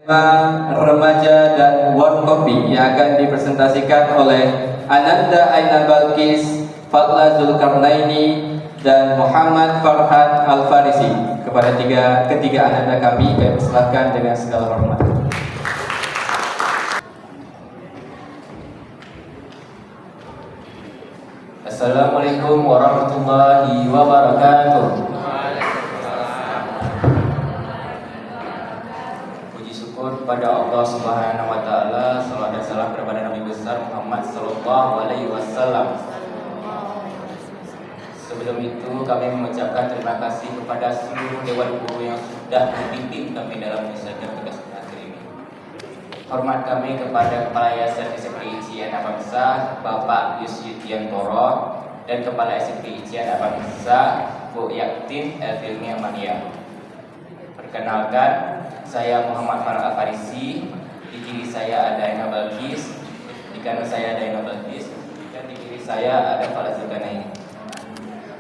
Remaja dan Warm Kopi yang akan dipresentasikan oleh Ananda Aina Balkis, Fadla Zulkarnaini, dan Muhammad Farhan Al-Farisi. Kepada ketiga Ananda kami persilahkan dengan segala hormat. Assalamualaikum warahmatullahi wabarakatuh. Kepada Allah Subhanahu wa taala, salawat dan salam kepada Nabi besar Muhammad sallallahu alaihi wasallam. Sebelum itu kami mengucapkan terima kasih kepada seluruh dewan guru yang sudah membimbing kami dalam menyelesaikan tugas materi ini. Hormat kami kepada Kepala Yayasan SMP ICIA Anak Bangsa Bapak Yusyudiantoro dan Kepala SMP ICIA Anak Bangsa Bu Yaktin Elfilmi Amania. Perkenalkan, saya Muhammad Farhan Al-Farisi. Di kiri saya ada Aina Balkis, di kanan saya ada Aina Balkis, dan di kiri saya ada Fadla Zulkarnaini.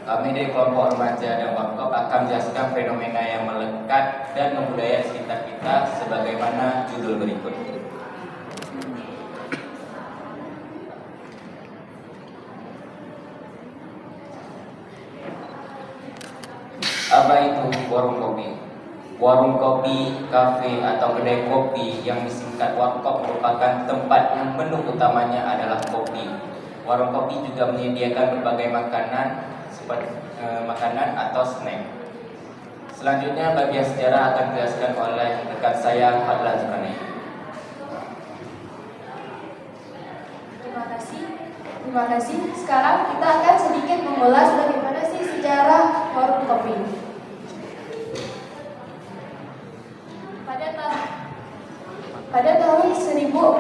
Kami dari kelompok remaja dan warkop akan menjelaskan fenomena yang melekat dan membudaya di sekitar kita sebagaimana judul berikut. Apa itu warung kopi? Warung kopi, kafe, atau kedai kopi yang disingkat warkop merupakan tempat yang menu utamanya adalah kopi. Warung kopi juga menyediakan berbagai makanan seperti makanan atau snack. Selanjutnya bagian sejarah akan dijelaskan oleh rekan saya Fadla Zulkarnaini. Terima kasih. Sekarang kita akan sedikit mengulas bagaimana sih sejarah warung kopi. Pada tahun 1475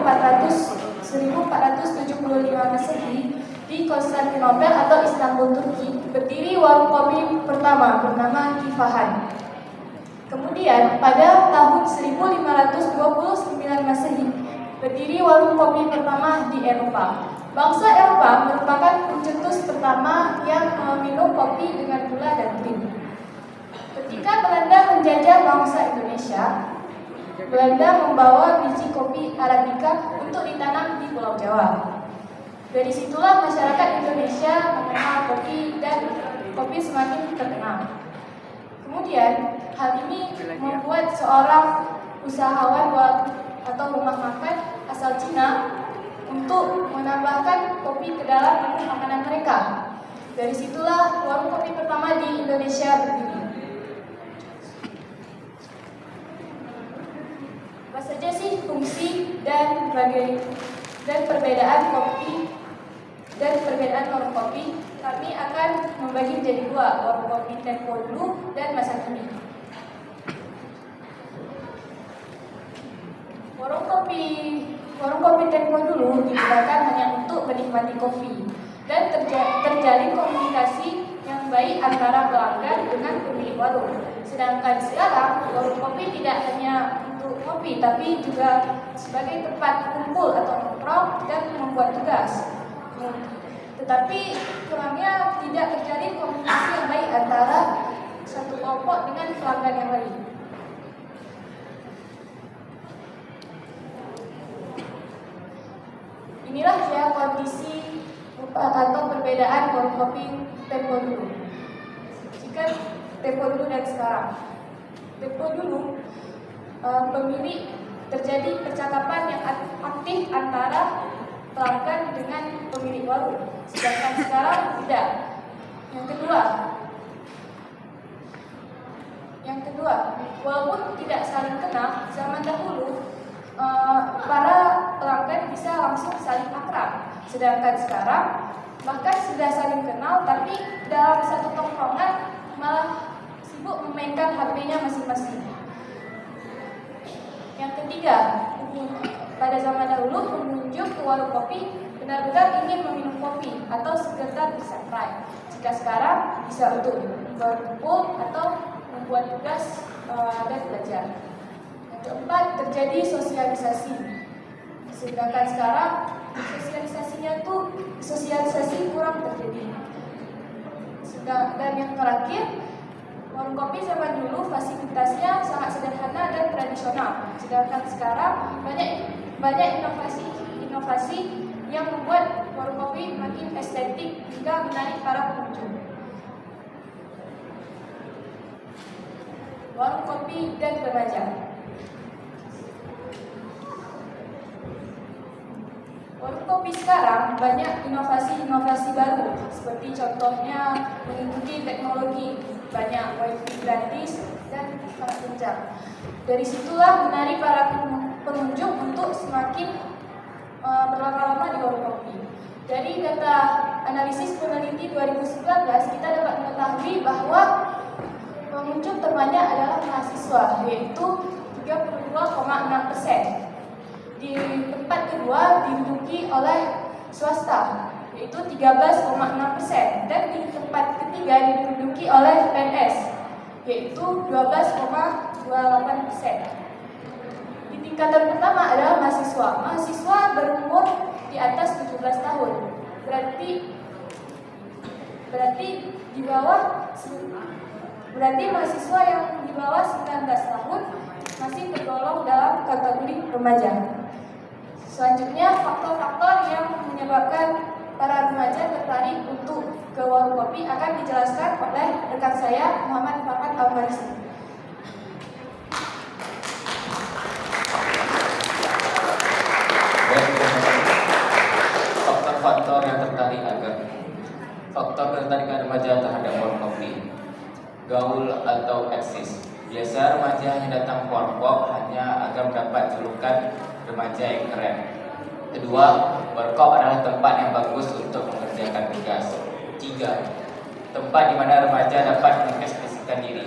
Masehi di Konstantinopel atau Istanbul, Turki, berdiri warung kopi pertama bernama Kifahan. Kemudian pada tahun 1529 Masehi berdiri warung kopi pertama di Eropa. Bangsa Eropa merupakan pencetus pertama yang meminum kopi dengan gula dan krim. Ketika Belanda menjajah bangsa Indonesia, Belanda membawa biji kopi Arabica untuk ditanam di Pulau Jawa. Dari situlah masyarakat Indonesia mengenal kopi dan kopi semakin terkenal. Kemudian hal ini membuat seorang usahawan atau rumah makan asal Cina untuk menambahkan kopi ke dalam menu makanan mereka. Dari situlah warung kopi pertama di Indonesia berdiri. Apa saja sih fungsi dan perbedaan kopi dan perbedaan warung kopi? Kami akan membagi menjadi dua, warung kopi tempo dulu dan masa kini. Warung kopi tempo dulu digunakan hanya untuk menikmati kopi dan terjalin komunikasi yang baik antara pelanggan dengan pemilik warung. Sedangkan sekarang warung kopi tidak hanya untuk kopi, tapi juga sebagai tempat kumpul atau nongkrong dan membuat tugas. Tetapi kurangnya tidak terjadi komunikasi yang baik antara satu kelompok dengan pelanggan yang lain. Inilah ya kondisi atau perbedaan warung kopi tempo dulu. Jika tempo dulu dan sekarang. Tempo dulu pemilik terjadi percakapan yang aktif antara pelanggan dengan pemilik warung, sedangkan sekarang tidak. Yang kedua, walaupun tidak saling kenal, zaman dahulu para pelanggan bisa langsung saling akrab, sedangkan sekarang bahkan sudah saling kenal, tapi dalam satu tongkrongan malah sibuk memainkan HP-nya masing-masing. Yang ketiga, pada zaman dahulu pengunjung ke warung kopi benar-benar ingin meminum kopi atau sekedar bersantai. Jika sekarang bisa untuk berkumpul atau membuat tugas dan belajar. Yang keempat, terjadi sosialisasi. Sedangkan sekarang sosialisasi kurang terjadi. Dan yang terakhir, Warung kopi zaman dulu fasilitasnya sangat sederhana dan tradisional. Sedangkan sekarang banyak inovasi yang membuat warung kopi makin estetik hingga menarik para pengunjung. Warung kopi dan remaja. Warung kopi sekarang banyak inovasi baru, seperti contohnya mengikuti teknologi, banyak wifi gratis dan sangat kencang. Dari situlah menarik para pengunjung untuk semakin berlama-lama di warung kopi. Dari data analisis peneliti 2019, kita dapat mengetahui bahwa pengunjung terbanyak adalah mahasiswa, yaitu 32,6%. Di tempat kedua diduduki oleh swasta, yaitu 13,6%, dan di tempat ketiga diduduki oleh PNS, yaitu 12,28%. Di tingkatan pertama adalah mahasiswa. Mahasiswa berumur di atas 17 tahun, berarti mahasiswa yang di bawah 19 tahun masih tergolong dalam kategori remaja. Selanjutnya, faktor-faktor yang menyebabkan para remaja tertarik untuk ke warung kopi akan dijelaskan oleh rekan saya, Muhammad Farhan Al-Farisi. Faktor ketertarikan remaja terhadap warung kopi. Gaul atau eksis. Biasa remaja yang datang ke warung kopi hanya agar mendapat julukan remaja yang keren. Kedua, warkop adalah tempat yang bagus untuk mengerjakan tugas. 3. Tempat di mana remaja dapat mengekspresikan diri.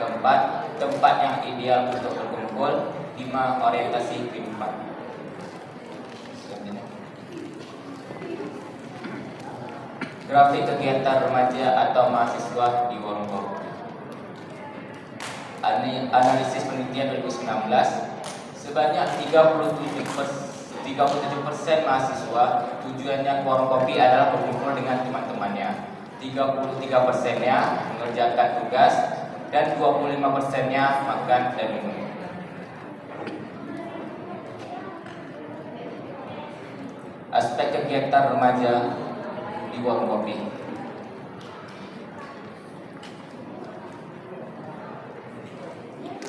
Keempat, tempat yang ideal untuk berkumpul. 5. Orientasi kehidupan. Grafik kegiatan remaja atau mahasiswa di warung kopi. Analisis penelitian 2019, sebanyak 37% mahasiswa tujuannya ke warung kopi adalah berkumpul dengan teman-temannya. 33%-nya mengerjakan tugas dan 25%-nya makan dan minum. Aspek kegiatan remaja di warung kopi.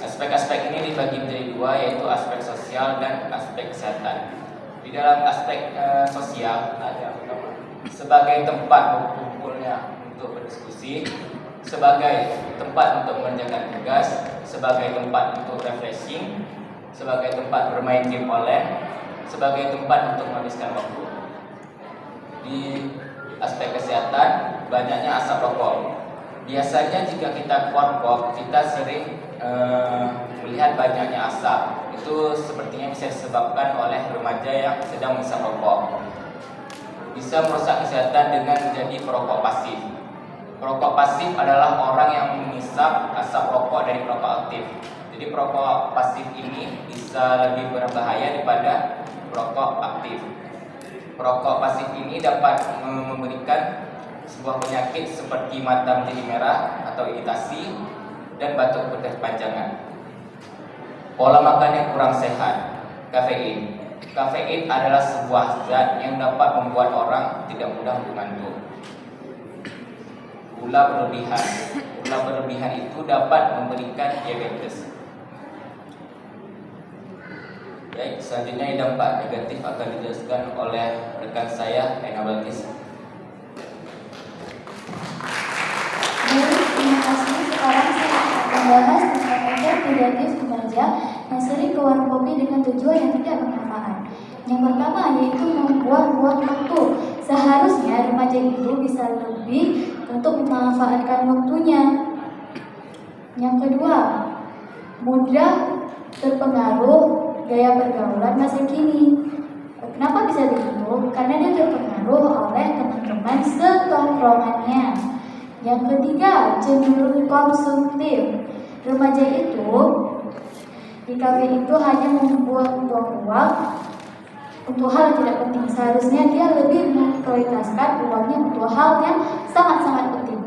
Aspek-aspek ini dibagi menjadi dua, yaitu aspek sosial dan aspek kesehatan. Di dalam aspek sosial ada sebagai tempat berkumpulnya untuk berdiskusi, sebagai tempat untuk mengerjakan tugas, sebagai tempat untuk refreshing, sebagai tempat bermain game online, sebagai tempat untuk menghabiskan waktu. Di aspek kesehatan, banyaknya asap rokok. Biasanya jika kita ke warkop, kita sering melihat banyaknya asap. Itu sepertinya bisa disebabkan oleh remaja yang sedang menghisap rokok. Bisa merusak kesehatan dengan menjadi perokok pasif. Perokok pasif adalah orang yang menghisap asap rokok dari perokok aktif. Jadi perokok pasif ini bisa lebih berbahaya daripada perokok aktif. Perokok pasif ini dapat memberikan sebuah penyakit seperti mata menjadi merah atau iritasi dan batuk berkepanjangan. Pola makan yang kurang sehat. Kafein. Kafein adalah sebuah zat yang dapat membuat orang tidak mudah mengantuk. Gula berlebihan. Gula berlebihan itu dapat memberikan diabetes. Baik, selanjutnya dampak negatif akan dijelaskan oleh rekan saya, Aina Balkis. Terima kasih. Sekarang saya akan membahas tentang efek negatif remaja yang sering ke warung kopi dengan tujuan yang tidak bermanfaat. Yang pertama yaitu membuang-buang waktu. Seharusnya remaja itu bisa lebih untuk memanfaatkan waktunya. Yang kedua, mudah terpengaruh gaya pergaulan masa kini. Kenapa bisa begitu? Karena dia terpengaruh oleh teman-teman setongkrongannya. Yang ketiga, cenderung konsumtif. Remaja itu di kafe itu hanya membuang-buang uang untuk hal yang tidak penting. Seharusnya dia lebih memprioritaskan uangnya untuk hal yang sangat-sangat penting.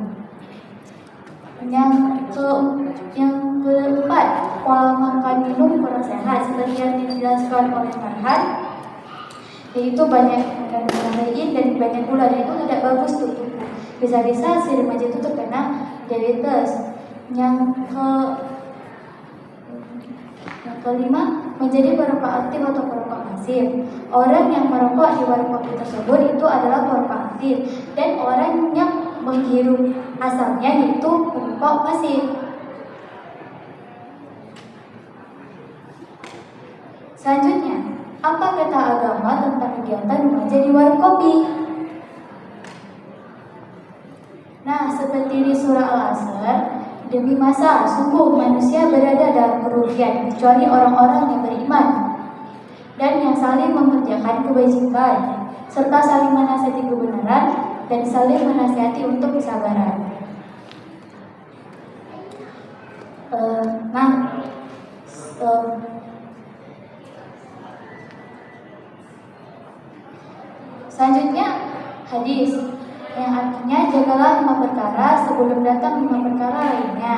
Yang keempat, pola makan minum kurang sehat seperti yang dijelaskan oleh Farhan, yaitu banyak kandungan kafein dan banyak gula, dan itu tidak bagus untuk tubuh. Bisa-bisa si remaja itu terkena diabetes. Yang kelima, menjadi perokok aktif atau perokok pasif. Orang yang merokok di warung kopi tersebut itu adalah perokok aktif, dan orang yang menghirup asapnya yaitu perokok pasif. Selanjutnya, apa kata agama tentang kegiatan remaja di warung kopi? Nah, seperti di surah Al-Asr, demi masa, sungguh manusia berada dalam kerugian, kecuali orang-orang yang beriman dan yang saling mengerjakan kebajikan, serta saling menasihati kebenaran dan saling menasihati untuk kesabaran. Selanjutnya, hadis yang artinya, jagalah 5 perkara sebelum datang 5 perkara lainnya.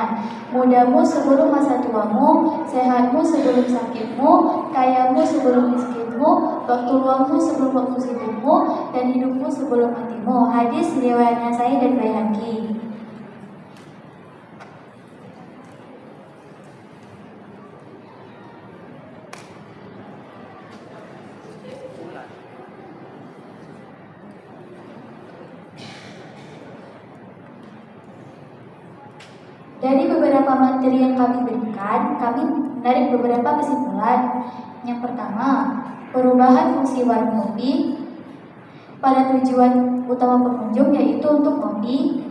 Mudamu sebelum masa tuamu, sehatmu sebelum sakitmu, kayamu sebelum miskinmu, waktu luangmu sebelum waktu sibukmu, dan hidupmu sebelum matimu. Hadis riwayat Nasai dan Baihaqi. Dari beberapa materi yang kami berikan, kami menarik beberapa kesimpulan. Yang pertama, perubahan fungsi warung kopi pada tujuan utama pengunjung, yaitu untuk kopi,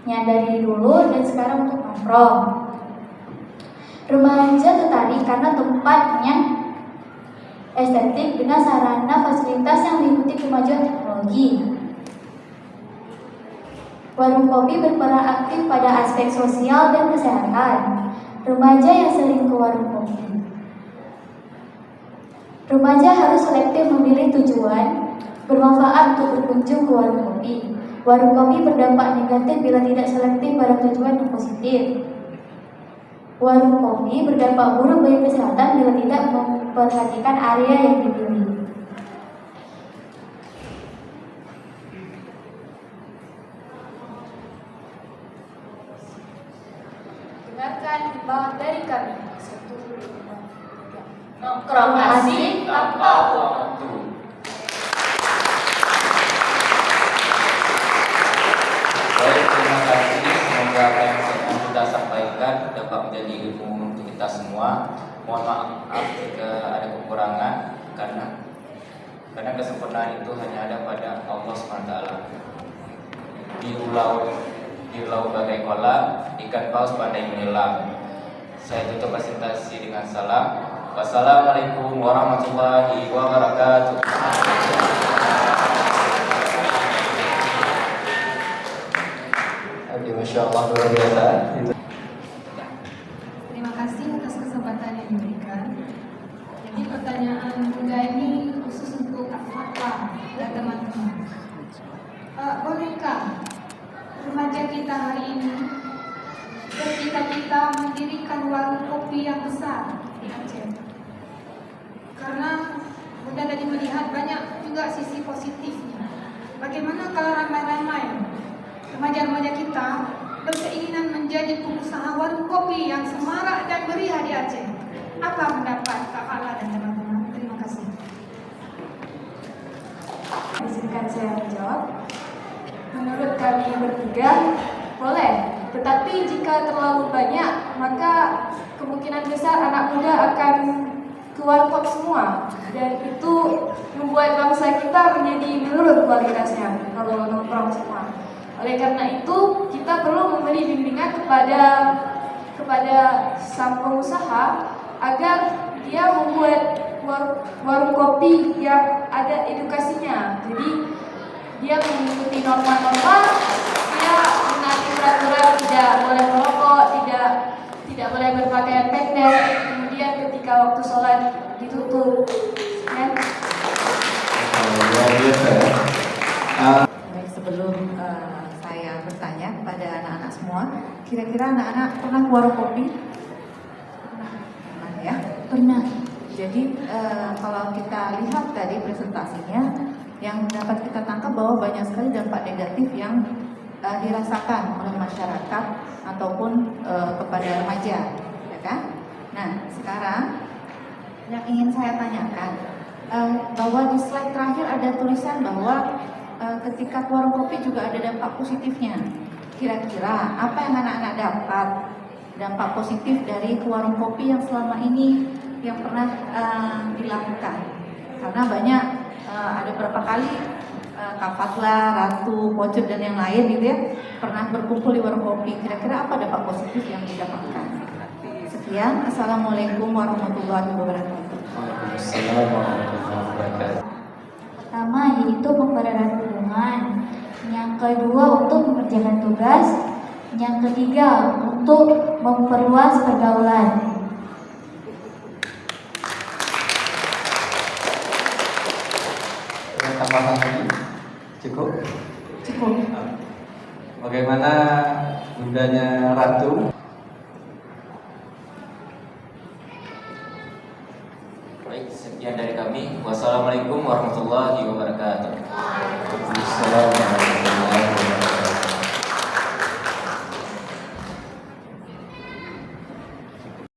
yang dari dulu dan sekarang untuk nongkrong. Remaja tertarik karena tempatnya estetik dengan sarana fasilitas yang mengikuti kemajuan teknologi. Warung kopi berperan aktif pada aspek sosial dan kesehatan. Remaja yang sering ke warung kopi. Remaja harus selektif memilih tujuan bermanfaat untuk berkunjung ke warung kopi. Warung kopi berdampak negatif bila tidak selektif pada tujuan yang positif. Warung kopi berdampak buruk bagi kesehatan bila tidak memperhatikan area yang dipilih. Dengarkan himbauan dari kami. 1, 2, 3. Nongkrong asik tanpa waktu. Baik, terima kasih. Semoga apa yang kita sampaikan dapat menjadi ilmu untuk kita semua. Mohon maaf jika ada kekurangan, karena kesempurnaan itu hanya ada pada Allah SWT. Di laut bagai kolam, ikan paus pandai menyelam. Saya tutup presentasi dengan salam. Wassalamualaikum warahmatullahi wabarakatuh. Masya Allah, luar biasa. Terima kasih atas kesempatan yang diberikan. Jadi pertanyaan Bunda ini khusus untuk Fatwa dan teman-teman. Bolehkah remaja kita hari ini bercita-cita mendirikan warung kopi yang besar di Aceh? Karena Bunda tadi melihat banyak juga sisi positifnya. Bagaimana kalau ramai-ramai remaja-remaja kita berkeinginan menjadi pengusaha warung kopi yang semarak dan meriah di Aceh? Apa pendapat Kak Fala dan teman-teman? Terima kasih. Izinkan saya menjawab. Menurut kami bertiga, boleh. Tetapi jika terlalu banyak, maka kemungkinan besar anak muda akan keluar kop semua. Dan itu membuat bangsa kita menjadi menurun kualitasnya kalau nongkrong semua. Oleh karena itu, kita perlu memberi bimbingan kepada sang pengusaha agar dia membuat warung kopi yang ada edukasinya. Jadi dia mengikuti norma-norma, dia menaati peraturan tidak boleh merokok, tidak boleh berpakaian pendek, kemudian ketika waktu sholat ditutup. Ya. Baik, sebelum saya bertanya kepada anak-anak semua, kira-kira anak-anak pernah ke warung kopi? Pernah ya? Pernah. Jadi kalau kita lihat tadi presentasinya, yang dapat kita tangkap bahwa banyak sekali dampak negatif yang dirasakan oleh masyarakat ataupun kepada remaja, ya kan? Nah, sekarang yang ingin saya tanyakan, bahwa di slide terakhir ada tulisan bahwa ketika ke warung kopi juga ada dampak positifnya. Kira-kira apa yang anak-anak dapat dampak positif dari ke warung kopi yang selama ini yang pernah dilakukan? Karena banyak ada berapa kali Kak Fatla, Ratu, Pocet dan yang lain gitu ya pernah berkumpul di warung kopi. Kira-kira apa dampak positif yang didapatkan? Sekian, Assalamualaikum warahmatullahi wabarakatuh. Waalaikumsalam warahmatullahi wabarakatuh. Pertama yaitu mempererat hubungan, yang kedua untuk mengerjakan tugas, yang ketiga untuk memperluas pergaulan. Ada tambahan lagi? Cukup? Cukup. Bagaimana bundanya Ratu? Baik, sekian dari kami. Wassalamualaikum warahmatullahi wabarakatuh. Waalaikumsalam.